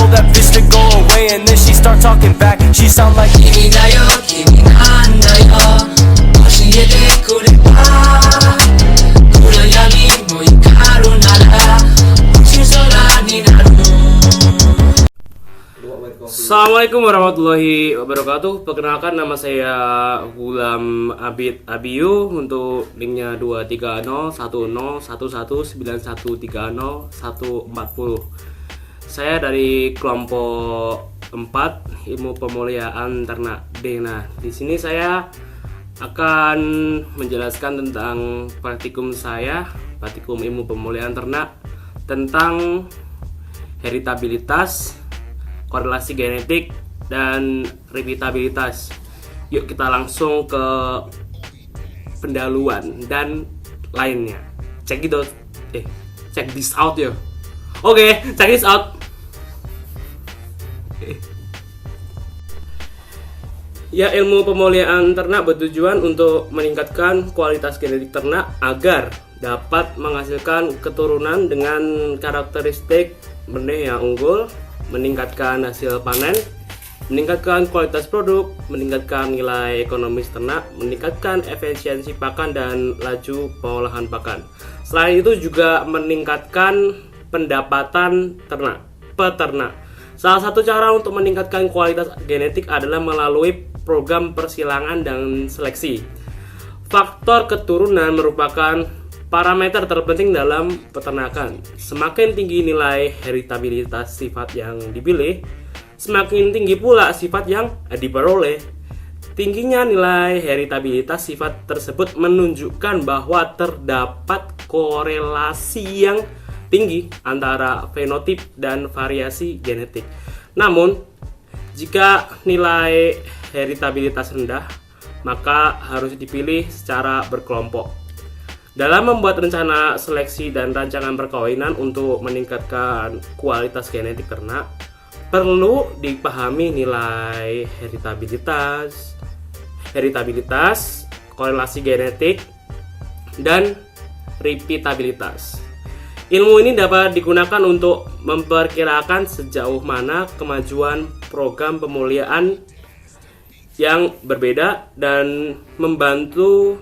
told that bitch to go away, and then she start talking back. She sound like君だよ君なんだよ教えてくれば暗闇も光るなら星空になる。 Assalamualaikum warahmatullahi wabarakatuh. Perkenalkan, nama saya Gulam Abid Abiyu. Untuk linknya 23010119130 Saya dari kelompok 4 Ilmu Pemuliaan Ternak D. Nah, di sini saya akan menjelaskan tentang praktikum saya, praktikum ilmu pemuliaan ternak, tentang heritabilitas, korelasi genetik, dan repeatabilitas. Yuk kita langsung ke pendahuluan dan lainnya. Check this out ya. Oke, check this out. Ya, ilmu pemuliaan ternak bertujuan untuk meningkatkan kualitas genetik ternak agar dapat menghasilkan keturunan dengan karakteristik benih yang unggul, meningkatkan hasil panen, meningkatkan kualitas produk, meningkatkan nilai ekonomis ternak, meningkatkan efisiensi pakan dan laju pengolahan pakan. Selain itu juga meningkatkan pendapatan peternak. Salah satu cara untuk meningkatkan kualitas genetik adalah melalui program persilangan dan seleksi. Faktor keturunan merupakan parameter terpenting dalam peternakan. Semakin tinggi nilai heritabilitas sifat yang dipilih, semakin tinggi pula sifat yang diperoleh. Tingginya nilai heritabilitas sifat tersebut menunjukkan bahwa terdapat korelasi yang tinggi antara fenotip dan variasi genetik. Namun, jika nilai heritabilitas rendah, maka harus dipilih secara berkelompok. Dalam membuat rencana seleksi dan rancangan perkawinan untuk meningkatkan kualitas genetik ternak, perlu dipahami nilai heritabilitas, korelasi genetik, dan repeatabilitas. Ilmu ini dapat digunakan untuk memperkirakan sejauh mana kemajuan program pemuliaan yang berbeda dan membuat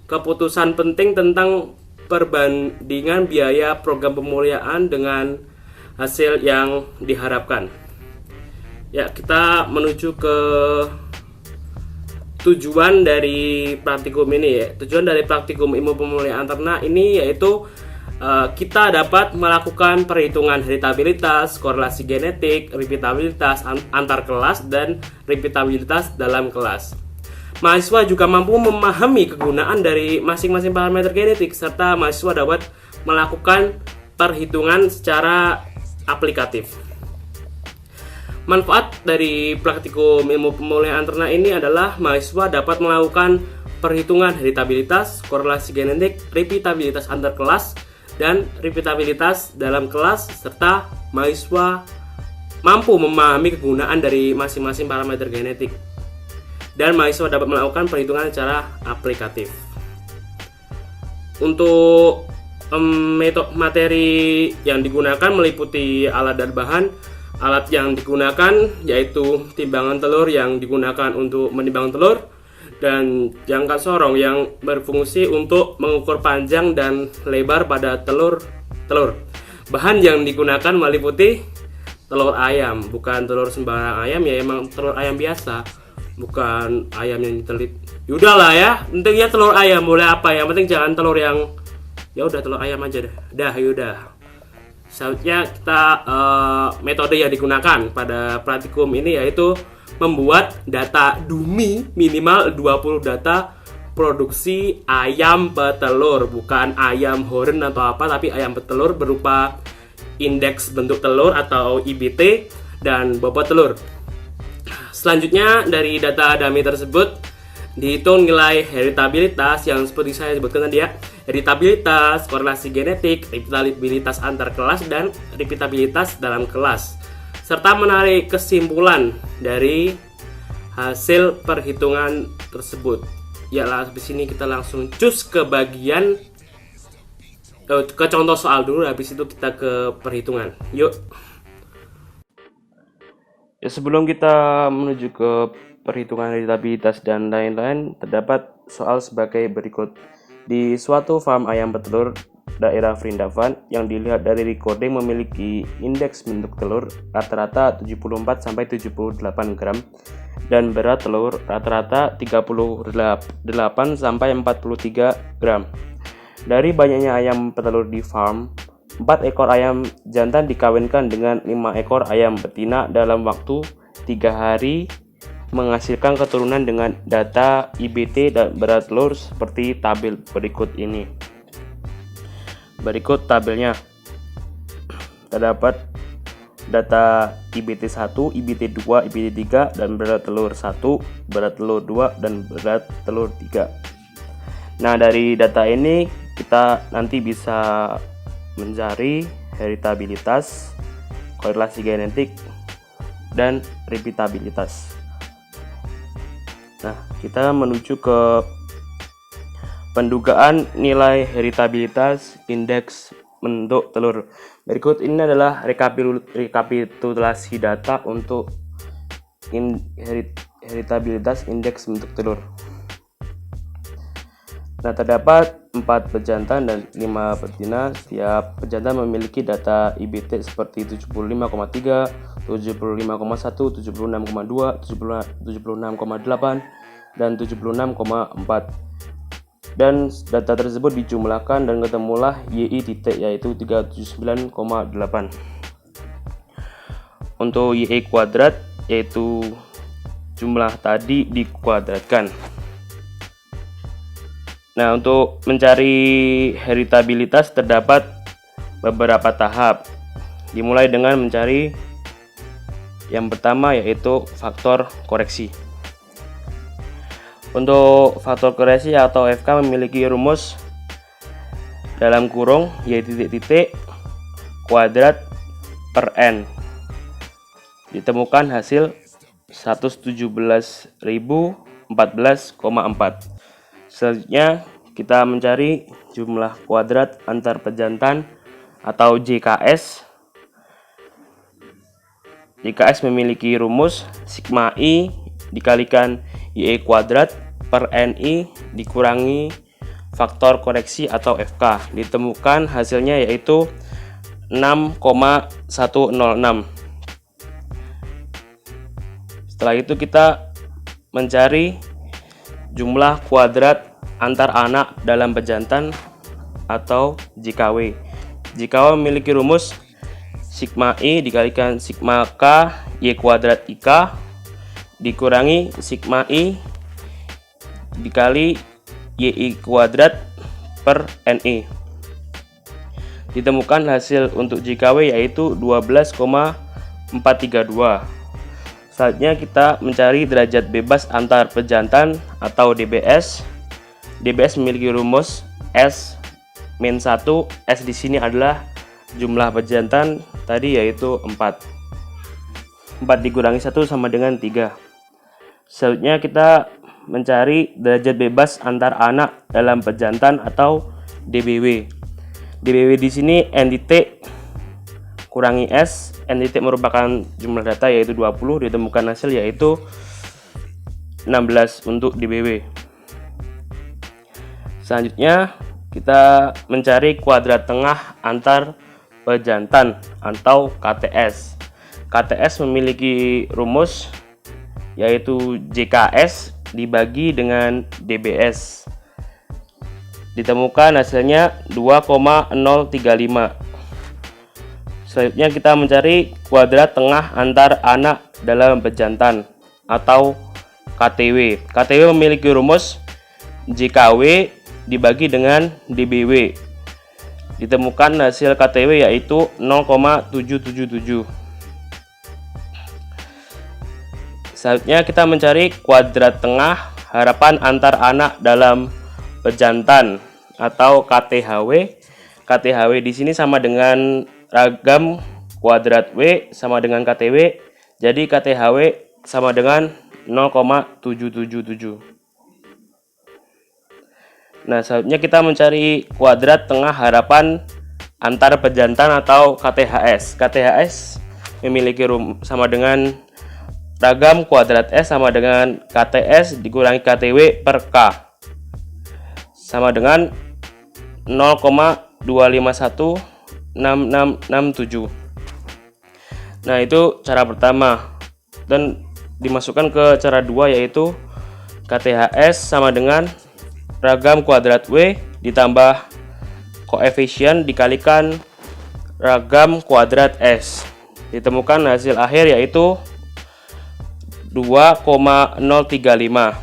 keputusan penting tentang perbandingan biaya program pemuliaan dengan hasil yang diharapkan. Ya, kita menuju ke tujuan dari praktikum ini ya. Tujuan dari praktikum ilmu pemuliaan ternak ini yaitu kita dapat melakukan perhitungan heritabilitas, korelasi genetik, repeatabilitas antar kelas, dan repeatabilitas dalam kelas. Mahasiswa juga mampu memahami kegunaan dari masing-masing parameter genetik, serta mahasiswa dapat melakukan perhitungan secara aplikatif. Manfaat dari praktikum ilmu pemuliaan ternak ini adalah mahasiswa dapat melakukan perhitungan heritabilitas, korelasi genetik, repeatabilitas antar kelas, dan repeatabilitas dalam kelas, serta mahasiswa mampu memahami kegunaan dari masing-masing parameter genetik, dan mahasiswa dapat melakukan perhitungan secara aplikatif. Untuk materi yang digunakan meliputi alat dan bahan. Alat yang digunakan yaitu timbangan telur yang digunakan untuk menimbang telur, dan jangka sorong yang berfungsi untuk mengukur panjang dan lebar pada telur. Bahan yang digunakan meliputi telur ayam, bukan telur sembarang ayam ya, emang telur ayam biasa, bukan ayam yang ditelit. Yaudahlah ya, pentingnya telur ayam, boleh apa, yang penting jangan telur yang ya udah telur ayam aja dah. Yaudah. Selanjutnya kita metode yang digunakan pada praktikum ini yaitu membuat data dummy minimal 20 data produksi ayam petelur, bukan ayam horen atau apa, tapi ayam petelur berupa indeks bentuk telur atau IBT dan bobot telur. Selanjutnya dari data dummy tersebut dihitung nilai heritabilitas yang seperti saya sebutkan tadi ya, heritabilitas, korelasi genetik, repeatabilitas antar kelas, dan repeatabilitas dalam kelas, serta menarik kesimpulan dari hasil perhitungan tersebut. Ya, habis ini kita langsung cus ke bagian ke contoh soal dulu, habis itu kita ke perhitungan. Yuk. Ya, sebelum kita menuju ke perhitungan heritabilitas dan lain-lain, terdapat soal sebagai berikut. Di suatu farm ayam petelur daerah Vrindavan yang dilihat dari recording memiliki indeks bentuk telur rata-rata 74-78 gram dan berat telur rata-rata 38-43 gram. Dari banyaknya ayam petelur di farm, 4 ekor ayam jantan dikawinkan dengan 5 ekor ayam betina dalam waktu 3 hari, menghasilkan keturunan dengan data IBT dan berat telur seperti tabel berikut ini. Berikut tabelnya. Terdapat data IBT1, IBT2, IBT3 dan berat telur 1, berat telur 2 dan berat telur 3. Nah, dari data ini kita nanti bisa mencari heritabilitas, korelasi genetik, dan repeatabilitas. Nah, kita menuju ke pendugaan nilai heritabilitas indeks bentuk telur. Berikut ini adalah rekapitulasi data untuk heritabilitas indeks bentuk telur. Nah, terdapat 4 pejantan dan 5 betina. Setiap pejantan memiliki data IBT seperti 75,3, 75,1, 76,2, 76,8, dan 76,4. Dan data tersebut dijumlahkan dan ketemulah YI titik, yaitu 379,8. Untuk YI kuadrat, yaitu jumlah tadi dikuadratkan. Nah, untuk mencari heritabilitas terdapat beberapa tahap. Dimulai dengan mencari yang pertama, yaitu faktor koreksi. Untuk faktor koreksi atau FK memiliki rumus dalam kurung Y titik kuadrat per N. Ditemukan hasil 117.014,4. Selanjutnya kita mencari jumlah kuadrat antar pejantan atau JKS. JKS memiliki rumus sigma I dikalikan YI kuadrat per NI dikurangi faktor koreksi atau FK. Ditemukan hasilnya yaitu 6,106. Setelah itu kita mencari jumlah kuadrat antar anak dalam pejantan atau JKW. JKW memiliki rumus sigma I dikalikan sigma K Y kuadrat IK dikurangi sigma I dikali YI kuadrat per NI. Ditemukan hasil untuk JKW yaitu 12,432. Selanjutnya kita mencari derajat bebas antar pejantan atau DBS. DBS memiliki rumus S-1. S di sini adalah jumlah pejantan tadi yaitu 4. 4 dikurangi 1 sama dengan 3. Selanjutnya kita mencari derajat bebas antar anak dalam pejantan atau DBW. DBW di sini N titik kurangi S. N titik merupakan jumlah data yaitu 20, ditemukan hasil yaitu 16 untuk DBW. Selanjutnya kita mencari kuadrat tengah antar pejantan atau KTS. KTS memiliki rumus yaitu JKS dibagi dengan DBS. Ditemukan hasilnya 2,035. Selanjutnya kita mencari kuadrat tengah antar anak dalam pejantan atau KTW. KTW memiliki rumus JKW dibagi dengan DBW. Ditemukan hasil KTW yaitu 0,777. Selanjutnya kita mencari kuadrat tengah harapan antar anak dalam pejantan atau KTHW. KTHW di sini sama dengan ragam kuadrat W sama dengan KTW. Jadi KTHW sama dengan 0,777. Nah, selanjutnya kita mencari kuadrat tengah harapan antar pejantan atau KTHS. KTHS memiliki sama dengan ragam kuadrat S sama dengan KTS dikurangi KTW per K sama dengan 0,2516667. Nah, itu cara pertama. Dan dimasukkan ke cara 2, yaitu KTHS sama dengan ragam kuadrat W ditambah koefisien dikalikan ragam kuadrat S. Ditemukan hasil akhir yaitu 2,035.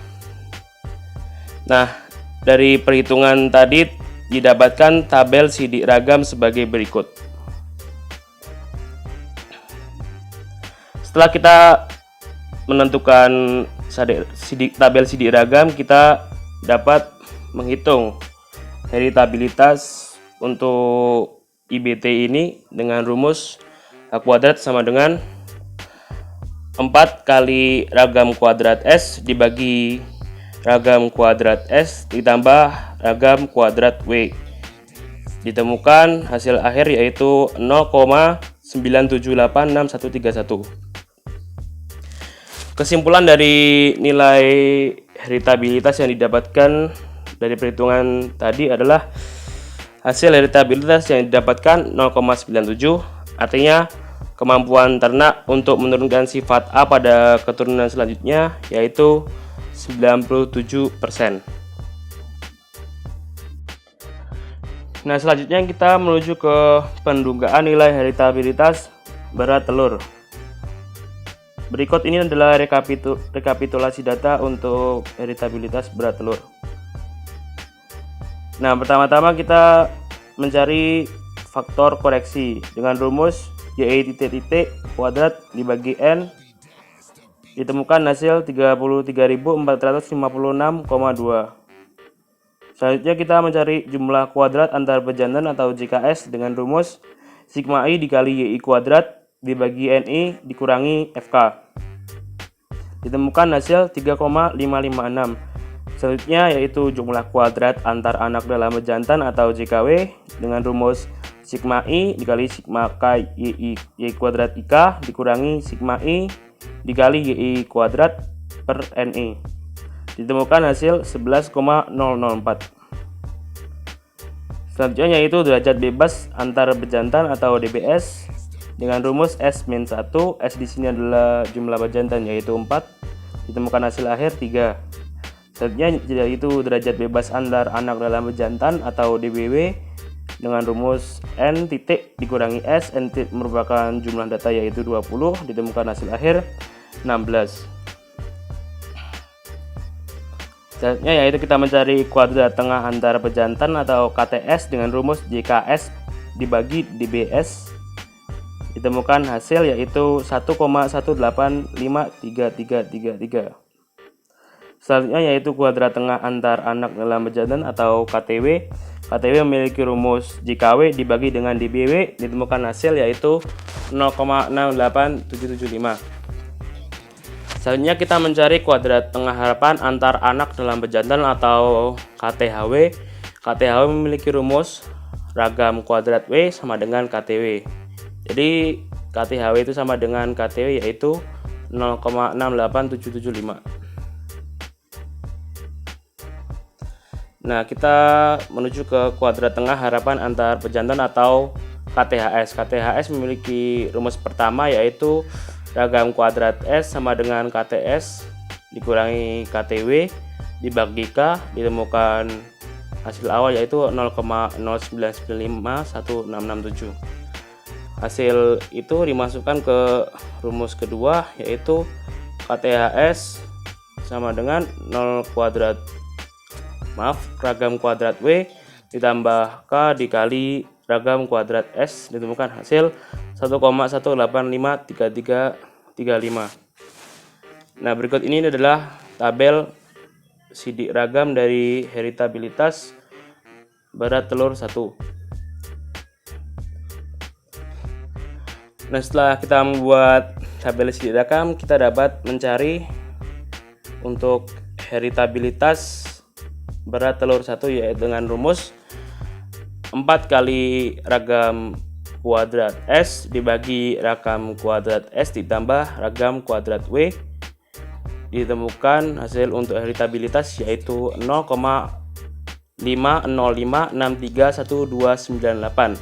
Nah, dari perhitungan tadi didapatkan tabel sidik ragam sebagai berikut. Setelah kita menentukan tabel sidik ragam, kita dapat menghitung heritabilitas untuk IBT ini dengan rumus H kuadrat sama dengan 4 kali ragam kuadrat S dibagi ragam kuadrat S ditambah ragam kuadrat W. Ditemukan hasil akhir yaitu 0,9786131. Kesimpulan dari nilai heritabilitas yang didapatkan dari perhitungan tadi adalah hasil heritabilitas yang didapatkan 0,97, artinya kemampuan ternak untuk menurunkan sifat A pada keturunan selanjutnya yaitu 97%. Nah, selanjutnya kita menuju ke pendugaan nilai heritabilitas berat telur. Berikut ini adalah rekapitulasi data untuk heritabilitas berat telur. Nah, pertama-tama kita mencari faktor koreksi dengan rumus Y kuadrat dibagi N. Ditemukan hasil 33.456,2. Selanjutnya kita mencari jumlah kuadrat antar pejantan atau JKS dengan rumus sigma I dikali YI kuadrat dibagi NI dikurangi FK. Ditemukan hasil 3,556. Selanjutnya yaitu jumlah kuadrat antar anak dalam pejantan atau JKW dengan rumus sigma I dikali sigma K YI kuadrat IK dikurangi sigma I dikali YI kuadrat per NI. Ditemukan hasil 11,004. Selanjutnya yaitu derajat bebas antar bejantan atau DBS dengan rumus S-1. S di sini adalah jumlah bejantan yaitu 4. Ditemukan hasil akhir 3. Selanjutnya yaitu derajat bebas antar anak dalam bejantan atau DBW dengan rumus N titik dikurangi S. N titik merupakan jumlah data yaitu 20. Ditemukan hasil akhir 16. Selanjutnya yaitu kita mencari kuadrat tengah antar pejantan atau KTS dengan rumus JKS dibagi DBS. Ditemukan hasil yaitu 1,1853333. Selanjutnya yaitu kuadrat tengah antar anak dalam pejantan atau KTW. KTW memiliki rumus JKW dibagi dengan DBW. Ditemukan hasil yaitu 0,68775. Selanjutnya kita mencari kuadrat tengah harapan antar anak dalam pejantan atau KTHW. KTHW memiliki rumus ragam kuadrat W sama dengan KTW. Jadi KTHW itu sama dengan KTW yaitu 0,68775. Nah, kita menuju ke kuadrat tengah harapan antar pejantan atau KTHS. KTHS memiliki rumus pertama yaitu ragam kuadrat S sama dengan KTS dikurangi KTW dibagi K. Ditemukan hasil awal yaitu 0,0995167. Hasil itu dimasukkan ke rumus kedua yaitu KTHS sama dengan ragam kuadrat W ditambah K dikali ragam kuadrat S. Ditemukan hasil 1,1853335. Nah, berikut ini adalah tabel sidik ragam dari heritabilitas berat telur 1. Nah, setelah kita membuat tabel sidik ragam, kita dapat mencari untuk heritabilitas berat telur 1 yaitu dengan rumus 4 kali ragam kuadrat S dibagi ragam kuadrat S ditambah ragam kuadrat W. Ditemukan hasil untuk heritabilitas yaitu 0,505631298.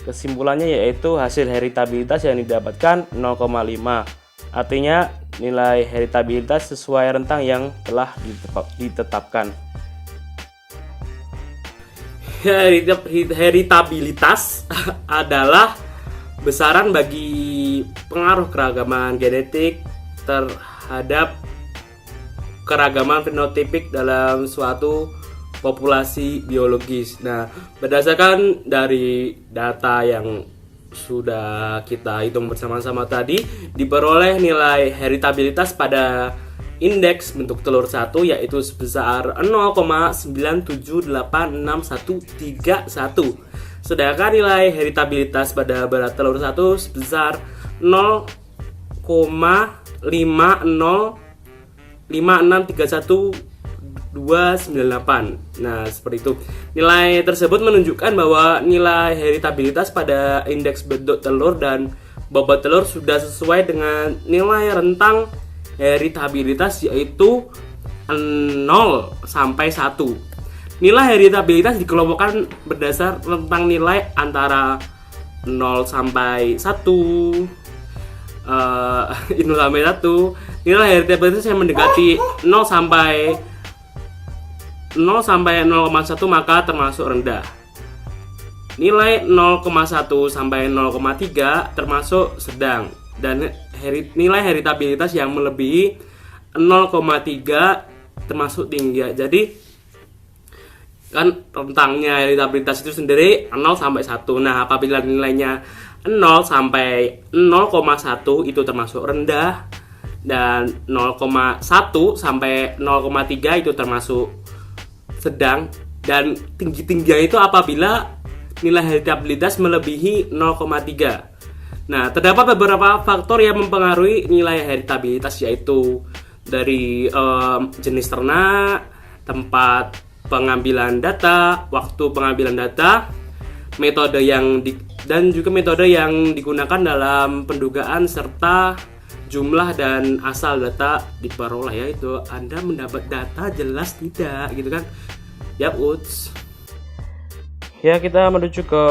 Kesimpulannya yaitu hasil heritabilitas yang didapatkan 0,5. Artinya nilai heritabilitas sesuai rentang yang telah ditetapkan. Heritabilitas adalah besaran bagi pengaruh keragaman genetik terhadap keragaman fenotipik dalam suatu populasi biologis. Nah, berdasarkan dari data yang sudah kita hitung bersama-sama tadi, diperoleh nilai heritabilitas pada indeks bentuk telur 1 yaitu sebesar 0,9786131. Sedangkan nilai heritabilitas pada berat telur 1 sebesar 0,56312998. Nah, seperti itu. Nilai tersebut menunjukkan bahwa nilai heritabilitas pada indeks bentuk telur dan bobot telur sudah sesuai dengan nilai rentang heritabilitas yaitu 0 sampai 1. Nilai heritabilitas dikelompokkan berdasar rentang nilai antara 0 sampai 1. 0 sampai 1. Nilai heritabilitas yang mendekati 0 sampai 0,1 maka termasuk rendah. Nilai 0,1 sampai 0,3 termasuk sedang, dan nilai heritabilitas yang melebihi 0,3 termasuk tinggi. Jadi kan rentangnya heritabilitas itu sendiri 0 sampai 1. Nah, apabila nilainya 0 sampai 0,1 itu termasuk rendah, dan 0,1 sampai 0,3 itu termasuk sedang, dan tinggi-tingginya itu apabila nilai heritabilitas melebihi 0,3. Nah, terdapat beberapa faktor yang mempengaruhi nilai heritabilitas, yaitu dari jenis ternak, tempat pengambilan data, waktu pengambilan data, metode dan juga metode yang digunakan dalam pendugaan, serta jumlah dan asal data diperoleh. Yaitu Anda mendapat data jelas tidak, gitu kan? Ya, Uts. Ya, kita menuju ke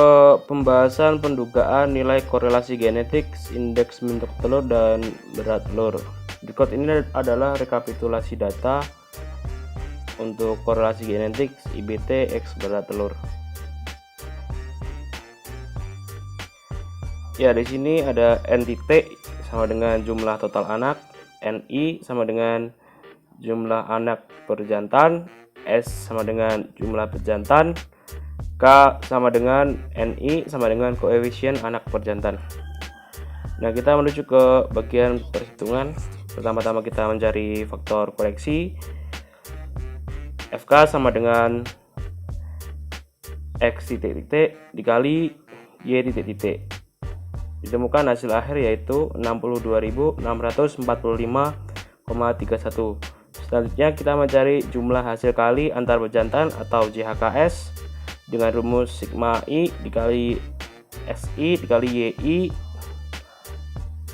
pembahasan pendugaan nilai korelasi genetik, indeks bentuk telur, dan berat telur. Berikut ini adalah rekapitulasi data untuk korelasi genetik IBT X berat telur. Ya, di sini ada NT sama dengan jumlah total anak, NI sama dengan jumlah anak per jantan, S sama dengan jumlah pejantan, K sama dengan NI sama dengan koefisien anak per jantan. Nah, kita menuju ke bagian perhitungan. Pertama-tama kita mencari faktor koreksi. FK sama dengan X titik dikali Y titik. Ditemukan hasil akhir yaitu 62.645,31. Selanjutnya kita mencari jumlah hasil kali antar pejantan atau JHKS dengan rumus sigma I dikali SI dikali YI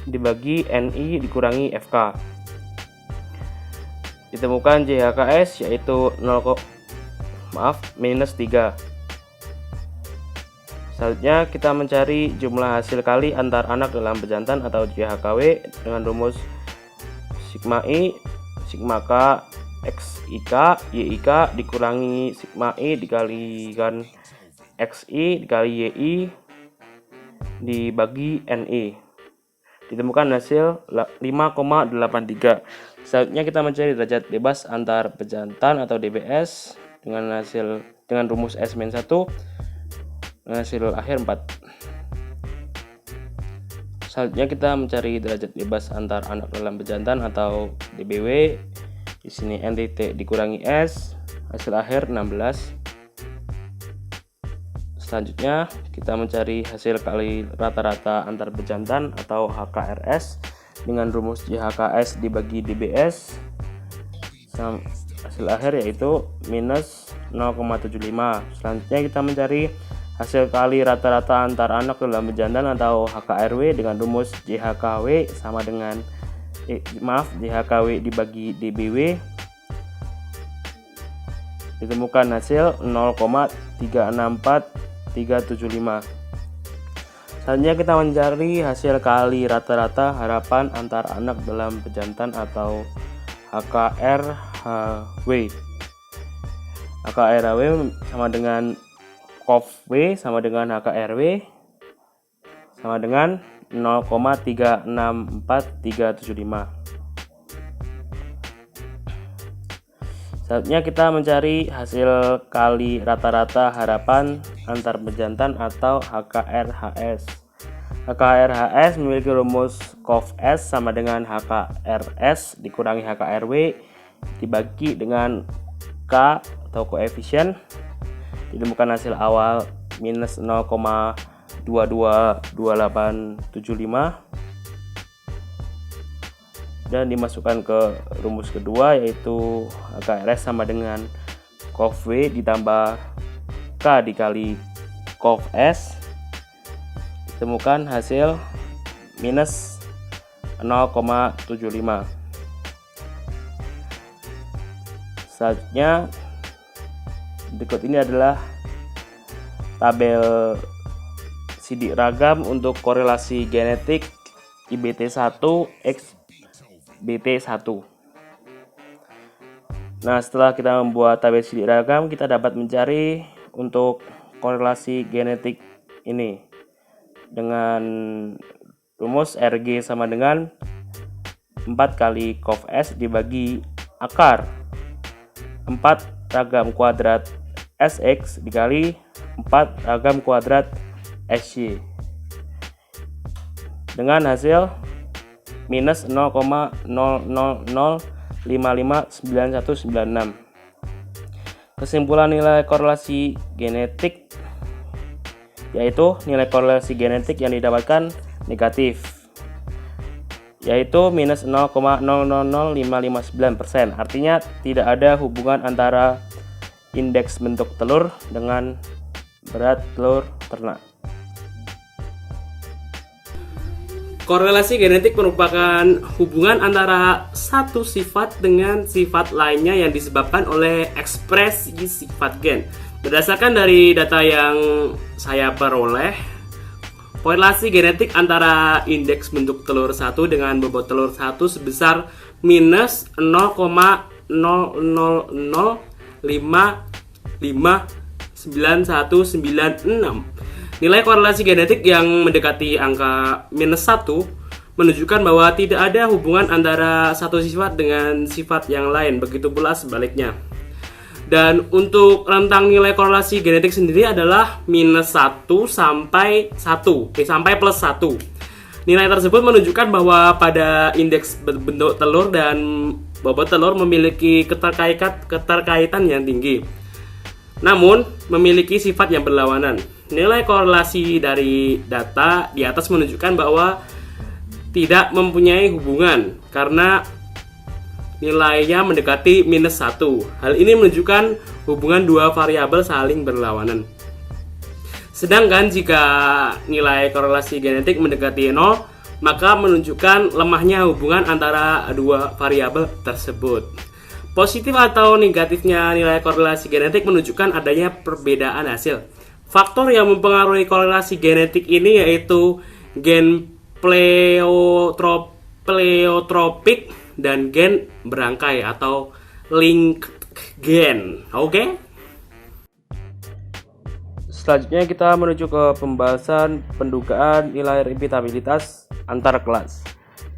dibagi NI dikurangi FK. Ditemukan JHKS yaitu minus 3. Selanjutnya kita mencari jumlah hasil kali antar anak dalam pejantan atau JHKW dengan rumus sigma I sigma K XIK YIK dikurangi sigma I dikalikan XI dikali YI dibagi NI. Ditemukan hasil 5,83. Selanjutnya kita mencari derajat bebas antar pejantan atau DBS dengan rumus S-1 dengan hasil akhir 4. Selanjutnya kita mencari derajat bebas antar anak dalam pejantan atau DBW. Di sini NT dikurangi S, hasil akhir 16. Selanjutnya kita mencari hasil kali rata-rata antar pejantan atau HKRS dengan rumus JHKS dibagi DBS. Hasil akhir yaitu minus 0,75. Selanjutnya kita mencari hasil kali rata-rata antar anak dalam pejantan atau HKRW dengan rumus JHKW sama dengan JHKW dibagi DBW, ditemukan hasil 0,364375. Selanjutnya kita mencari hasil kali rata-rata harapan antar anak dalam pejantan atau HKRHW. HKRHW sama dengan COV sama dengan HKRW sama dengan 0,364375. Selanjutnya kita mencari hasil kali rata-rata harapan antar pejantan atau HKRHS. HKRHS memiliki rumus COV-S sama dengan HKRS dikurangi HKRW dibagi dengan K atau koefisien, ditemukan hasil awal minus 0,222875 dan dimasukkan ke rumus kedua, yaitu HKRS sama dengan COV-W ditambah K dikali COV-S, ditemukan hasil minus 0,75. Selanjutnya berikut ini adalah tabel sidik ragam untuk korelasi genetik IBT1 X BT1. Nah, setelah kita membuat tabel sidik ragam, kita dapat mencari untuk korelasi genetik ini dengan rumus RG sama dengan 4 kali COV-S dibagi akar 4 ragam kuadrat SX dikali 4 ragam kuadrat SY dengan hasil minus 0,000559196. Kesimpulan nilai korelasi genetik yaitu nilai korelasi genetik yang didapatkan negatif, yaitu minus 0,000559%. Artinya tidak ada hubungan antara indeks bentuk telur dengan berat telur ternak. Korelasi genetik merupakan hubungan antara satu sifat dengan sifat lainnya yang disebabkan oleh ekspresi sifat gen. Berdasarkan dari data yang saya peroleh, korelasi genetik antara indeks bentuk telur 1 dengan bobot telur 1 sebesar minus 0,0055996. Nilai korelasi genetik yang mendekati angka minus 1 menunjukkan bahwa tidak ada hubungan antara satu sifat dengan sifat yang lain, begitu pula sebaliknya. Dan untuk rentang nilai korelasi genetik sendiri adalah minus 1 sampai plus 1. Nilai tersebut menunjukkan bahwa pada indeks bentuk telur dan bobot telur memiliki keterkaitan yang tinggi, namun memiliki sifat yang berlawanan. Nilai korelasi dari data di atas menunjukkan bahwa tidak mempunyai hubungan karena nilainya mendekati minus 1. Hal ini menunjukkan hubungan dua variabel saling berlawanan. Sedangkan jika nilai korelasi genetik mendekati 0, maka menunjukkan lemahnya hubungan antara dua variabel tersebut. Positif atau negatifnya nilai korelasi genetik menunjukkan adanya perbedaan hasil. Faktor yang mempengaruhi korelasi genetik ini yaitu gen pleiotropik dan gen berangkai atau linked gen. Oke? Selanjutnya kita menuju ke pembahasan pendugaan nilai repeatabilitas antar kelas.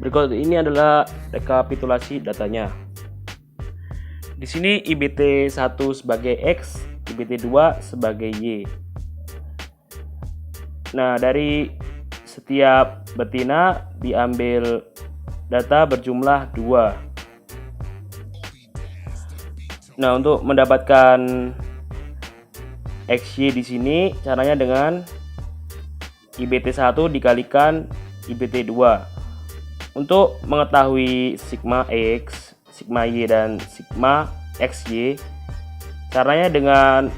Berikut ini adalah rekapitulasi datanya. Di sini IBT1 sebagai X, IBT2 sebagai Y. Nah, dari setiap betina diambil data berjumlah 2. Nah, untuk mendapatkan XY di sini caranya dengan IBT1 dikalikan IBT2. Untuk mengetahui sigma X, sigma Y dan sigma XY, caranya dengan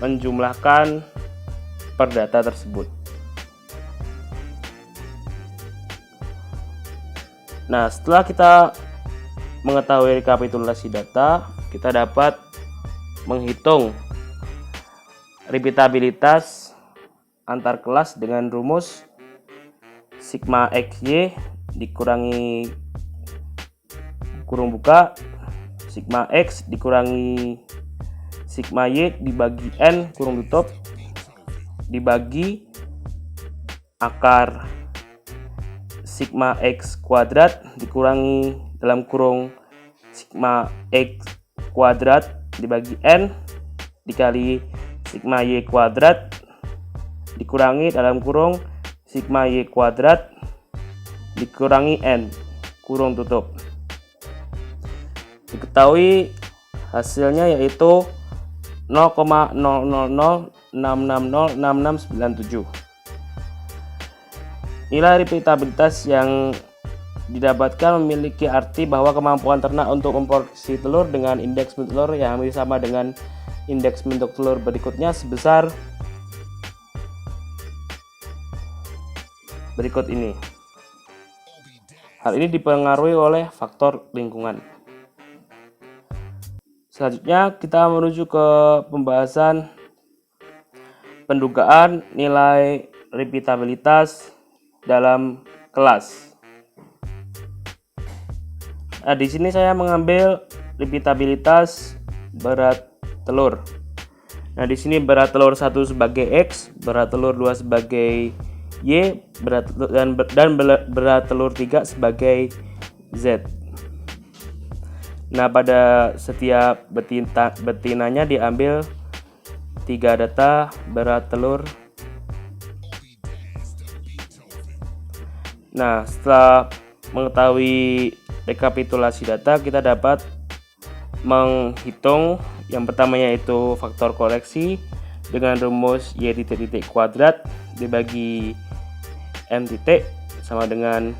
menjumlahkan per data tersebut. Nah, setelah kita mengetahui rekapitulasi data, kita dapat menghitung repeatabilitas antar kelas dengan rumus sigma xy dikurangi kurung buka sigma x dikurangi sigma y dibagi n kurung tutup dibagi akar sigma x kuadrat dikurangi dalam kurung sigma x kuadrat dibagi n dikali sigma y kuadrat dikurangi dalam kurung sigma y kuadrat dikurangi n kurung tutup. Diketahui hasilnya yaitu 0,000660697. Nilai repeatabilitas yang didapatkan memiliki arti bahwa kemampuan ternak untuk memproduksi telur dengan indeks bentuk telur yang hampir sama dengan indeks bentuk telur berikutnya sebesar berikut ini. Hal ini dipengaruhi oleh faktor lingkungan. Selanjutnya kita menuju ke pembahasan pendugaan nilai repeatabilitas dalam kelas. Nah, di sini saya mengambil repeatabilitas berat telur. Nah, di sini berat telur 1 sebagai X, berat telur 2 sebagai Y, berat telur 3 sebagai Z. Nah, pada setiap betinanya diambil 3 data berat telur. Nah, setelah mengetahui rekapitulasi data, kita dapat menghitung yang pertamanya yaitu faktor koreksi dengan rumus y titik kuadrat dibagi m titik sama dengan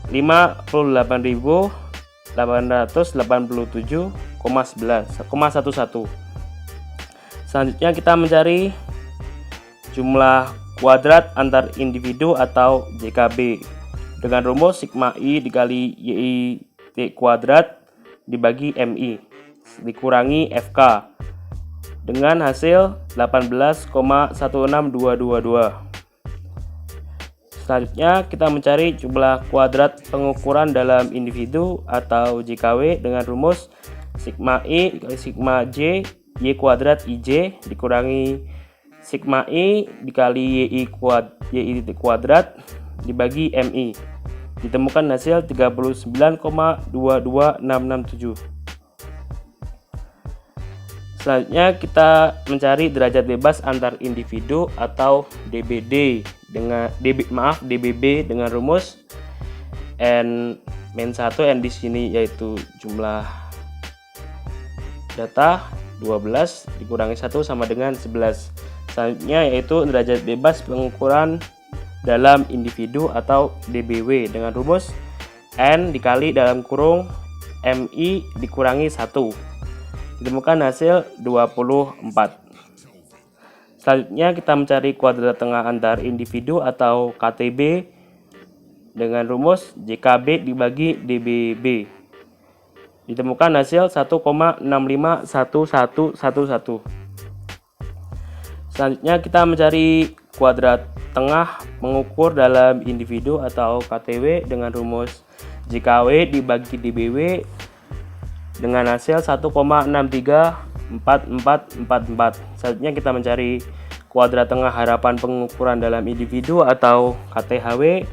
58.887,11. Selanjutnya kita mencari jumlah kuadrat antar individu atau JKB dengan rumus sigma i dikali y t kuadrat dibagi mi dikurangi fk dengan hasil 18,16222. Selanjutnya kita mencari jumlah kuadrat pengukuran dalam individu atau JKW dengan rumus sigma i dikali sigma j y kuadrat ij dikurangi sigma i dikali y kuadrat dibagi mi ditemukan hasil 39,22667. Selanjutnya kita mencari derajat bebas antar individu atau DBB dengan DBB dengan rumus n-1 n di sini yaitu jumlah data 12 dikurangi 1 sama dengan 11. Selanjutnya yaitu derajat bebas pengukuran dalam individu atau DBW dengan rumus n dikali dalam kurung mi dikurangi 1 ditemukan hasil 24. Selanjutnya kita mencari kuadrat tengah antar individu atau KTB dengan rumus JKB dibagi DBB ditemukan hasil 1,651111. Selanjutnya kita mencari kuadrat tengah mengukur dalam individu atau KTW dengan rumus JKW dibagi DBW dengan hasil 1,634444. Selanjutnya kita mencari kuadrat tengah harapan pengukuran dalam individu atau KTHW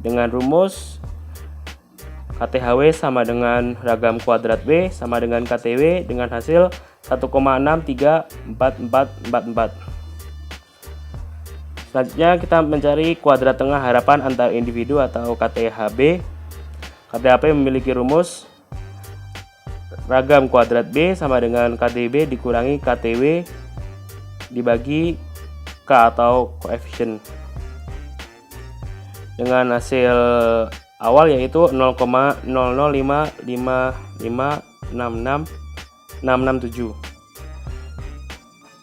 dengan rumus KTHW sama dengan ragam kuadrat W sama dengan KTW dengan hasil 1,634444. Selanjutnya kita mencari kuadrat tengah harapan antar individu atau KTHB. KTHB memiliki rumus ragam kuadrat B sama dengan KTB dikurangi KTW dibagi K atau koefisien dengan hasil awal yaitu 0,005556667.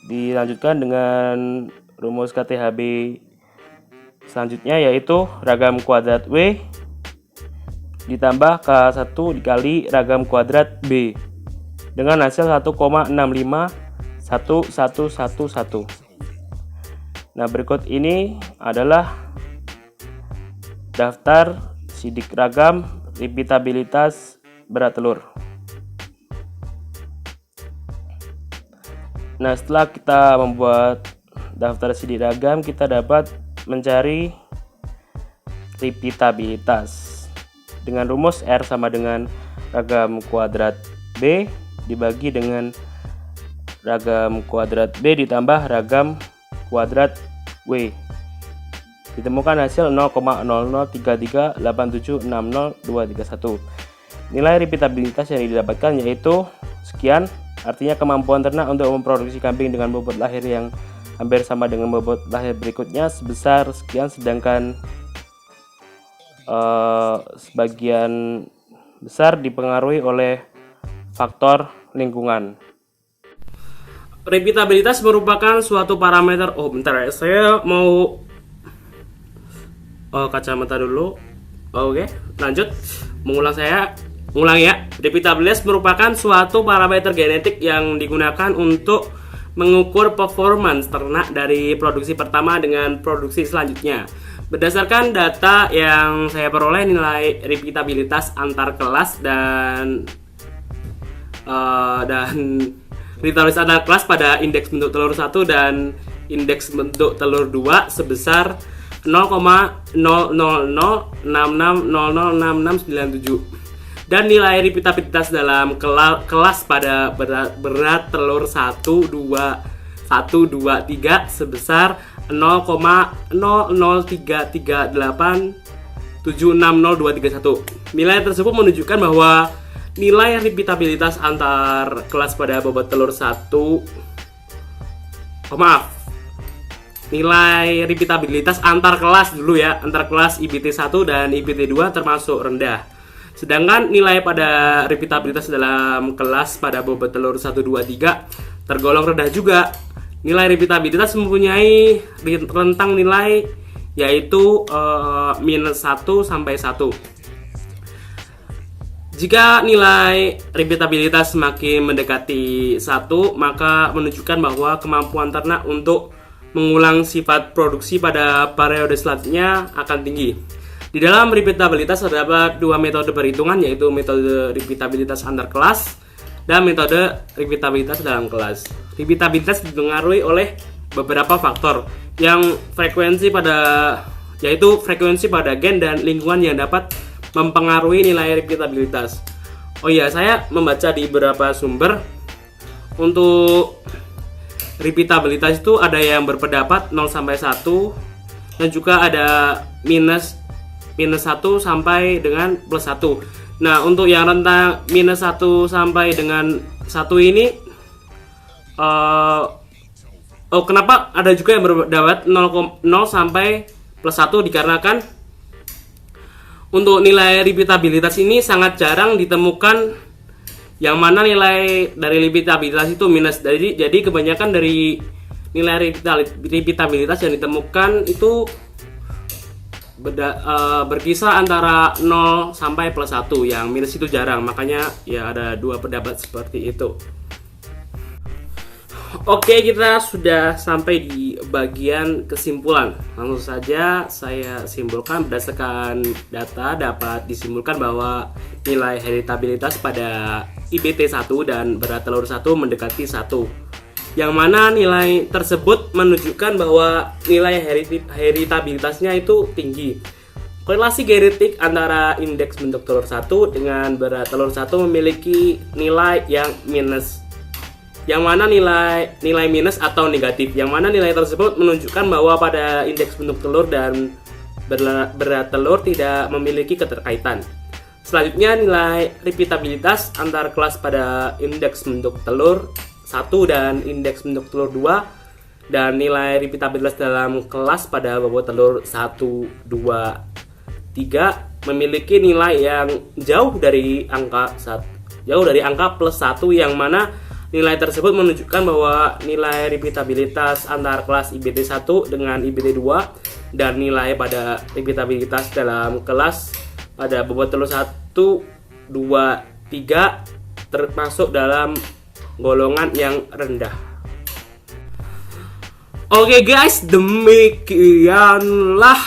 Dilanjutkan dengan rumus KTHB selanjutnya, yaitu ragam kuadrat W ditambah K1 dikali ragam kuadrat B dengan hasil 1,651111. Nah, berikut ini adalah daftar sidik ragam repeatabilitas berat telur. Nah, setelah kita membuat daftar sidik ragam, kita dapat mencari repeatabilitas dengan rumus R sama dengan ragam kuadrat B dibagi dengan ragam kuadrat B ditambah ragam kuadrat W. Ditemukan hasil 0,00338760,231. Nilai repeatabilitas yang didapatkan yaitu sekian, artinya kemampuan ternak untuk memproduksi kambing dengan bobot lahir yang hampir sama dengan bobot lahir berikutnya sebesar sekian, sedangkan sebagian besar dipengaruhi oleh faktor lingkungan. Repeatabilitas merupakan suatu parameter. Saya mau kacamata dulu. Oke, lanjut. Mengulang ya. Repeatabilitas merupakan suatu parameter genetik yang digunakan untuk mengukur performance ternak dari produksi pertama dengan produksi selanjutnya. Berdasarkan data yang saya peroleh, nilai repeatabilitas antar kelas dan repeatabilitas antar kelas pada indeks bentuk telur 1 dan indeks bentuk telur 2 sebesar 0,0066006697 dan nilai repeatabilitas dalam kelas pada berat telur 1, 2, 3 sebesar 0,00338760,231. Nilai tersebut menunjukkan bahwa nilai repeatabilitas antar kelas pada bobot telur 1 nilai repeatabilitas antar kelas dulu ya, antar kelas IBT1 dan IBT2 termasuk rendah. Sedangkan nilai pada repeatabilitas dalam kelas pada bobot telur 1, 2, 3 tergolong rendah juga. Nilai repeatabilitas mempunyai rentang nilai yaitu minus 1 sampai 1. Jika nilai repeatabilitas semakin mendekati 1, maka menunjukkan bahwa kemampuan ternak untuk mengulang sifat produksi pada periode selanjutnya akan tinggi. Di dalam repeatabilitas terdapat dua metode perhitungan, yaitu metode repeatabilitas antar kelas dan metode repeatabilitas dalam kelas. Repeatabilitas dipengaruhi oleh beberapa faktor yang frekuensi pada gen dan lingkungan yang dapat mempengaruhi nilai repeatabilitas. Saya membaca di beberapa sumber untuk repeatabilitas itu ada yang berpendapat 0 sampai 1 dan juga ada minus 1 sampai dengan plus 1. Nah, untuk yang rentang minus 1 sampai dengan 1 ini kenapa ada juga yang berpendapat 0 sampai plus 1, dikarenakan untuk nilai repeatabilitas ini sangat jarang ditemukan yang mana nilai dari repeatabilitas itu minus. Jadi kebanyakan dari nilai repeatabilitas yang ditemukan itu berkisar antara 0 sampai plus 1, yang minus itu jarang, makanya ya ada dua pendapat seperti itu. Oke, kita sudah sampai di bagian kesimpulan. Langsung saja saya simpulkan. Berdasarkan data dapat disimpulkan bahwa nilai heritabilitas pada IBT1 dan berat telur 1 mendekati 1, yang mana nilai tersebut menunjukkan bahwa nilai heritabilitasnya itu tinggi. Korelasi genetik antara indeks bentuk telur 1 dengan berat telur 1 memiliki nilai yang minus, yang mana nilai minus atau negatif, yang mana nilai tersebut menunjukkan bahwa pada indeks bentuk telur dan berat telur tidak memiliki keterkaitan. Selanjutnya, nilai repeatabilitas antar kelas pada indeks bentuk telur 1 dan indeks bentuk telur 2 dan nilai repeatabilitas dalam kelas pada bobot telur 1, 2, 3 memiliki nilai yang jauh dari angka plus 1, yang mana Nilai tersebut menunjukkan bahwa nilai repeatabilitas antar kelas IBT 1 dengan IBT 2 dan nilai pada repeatabilitas dalam kelas pada bobot telur 1, 2, 3 termasuk dalam golongan yang rendah. Oke guys, demikianlah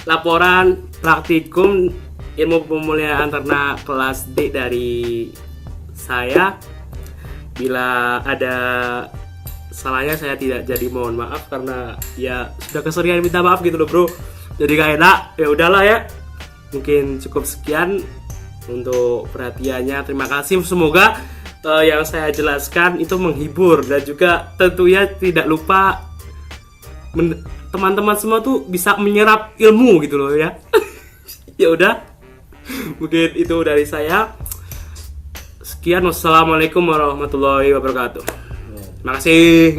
laporan praktikum ilmu pemulihan ternak kelas D dari saya. Bila ada salahnya saya tidak jadi mohon maaf, karena ya sudah keseringan minta maaf gitu loh bro, jadi gak enak. Ya udahlah ya, mungkin cukup sekian untuk perhatiannya. Terima kasih, semoga yang saya jelaskan itu menghibur dan juga tentunya tidak lupa teman-teman semua tuh bisa menyerap ilmu gitu loh ya. Ya udah, mungkin itu dari saya. Sekian, wassalamualaikum warahmatullahi wabarakatuh. Makasih.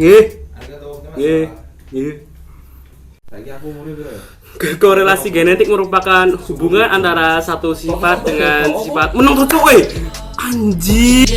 Korelasi genetik merupakan hubungan antara satu sifat dengan sifat menurut anjing.